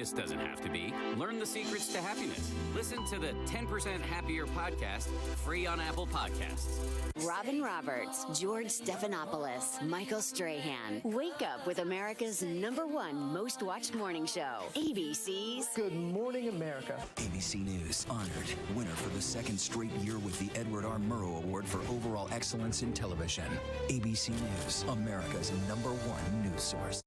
happiness doesn't have to be. Learn the secrets to happiness. Listen to the 10% Happier podcast, free on Apple Podcasts. Robin Roberts, George Stephanopoulos, Michael Strahan. Wake up with America's #1 most watched morning show. ABC's Good Morning America. ABC News honored winner for the second straight year with the Edward R. Murrow Award for Overall Excellence in Television. ABC News, America's #1 news source.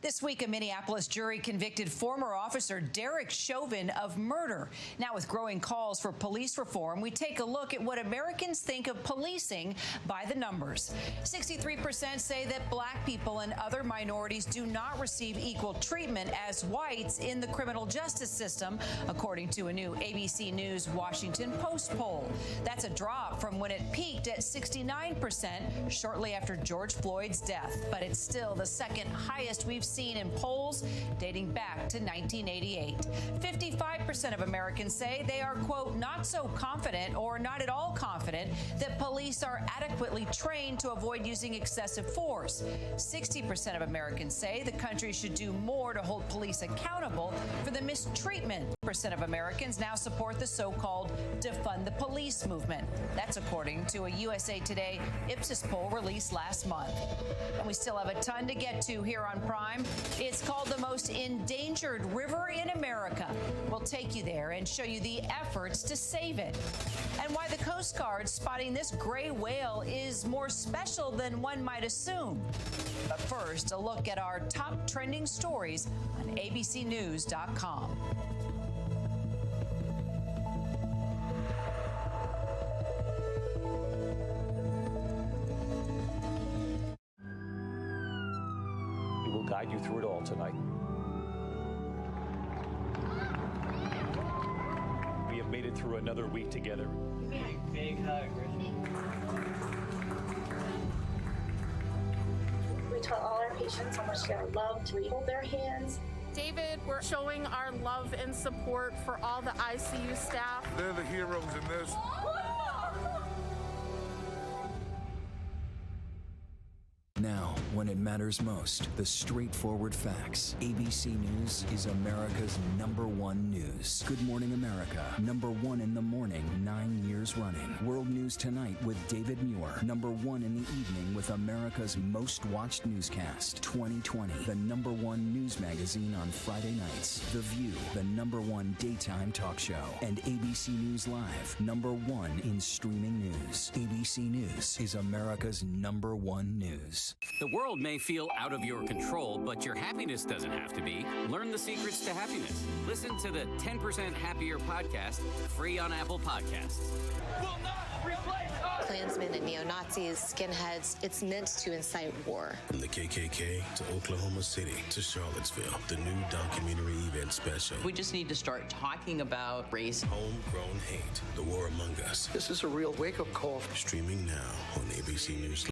This week, a Minneapolis jury convicted former officer Derek Chauvin of murder. Now, with growing calls for police reform, we take a look at what Americans think of policing by the numbers. 63% say that black people and other minorities do not receive equal treatment as whites in the criminal justice system, according to a new ABC News Washington Post poll. That's a drop from when it peaked at 69% shortly after George Floyd's death, but it's still the second highest we've seen in polls dating back to 1988. 55% of Americans say they are, quote, not so confident or not at all confident that police are adequately trained to avoid using excessive force. 60% of Americans say the country should do more to hold police accountable for the mistreatment. Percent of Americans now support the so-called defund the police movement. That's according to a USA Today Ipsos poll released last month. And we still have a ton to get to here on Prime. It's called the most endangered river in America. We'll take you there and show you the efforts to save it. And why the Coast Guard spotting this gray whale is more special than one might assume. But first, a look at our top trending stories on abcnews.com. Guide you through it all tonight. We have made it through another week together. Big hug, Brittany. We tell all our patients how much they are loved. We hold their hands. David, we're showing our love and support for all the ICU staff. They're the heroes in this. Now, when it matters most, the straightforward facts. ABC News is America's #1 news. Good Morning America, #1 in the morning, 9 years running. World News Tonight with David Muir, #1 in the evening with America's most watched newscast. 2020, the #1 news magazine on Friday nights. The View, the #1 daytime talk show. And ABC News Live, #1 in streaming news. ABC News is America's #1 news. The world may feel out of your control, but your happiness doesn't have to be. Learn the secrets to happiness. Listen to the 10% Happier podcast, free on Apple Podcasts. Will not replace us! Klansmen and neo-Nazis, skinheads, it's meant to incite war. From the KKK to Oklahoma City to Charlottesville, the new documentary event special. We just need to start talking about race. Homegrown hate, the war among us. This is a real wake-up call. Streaming now on ABC News.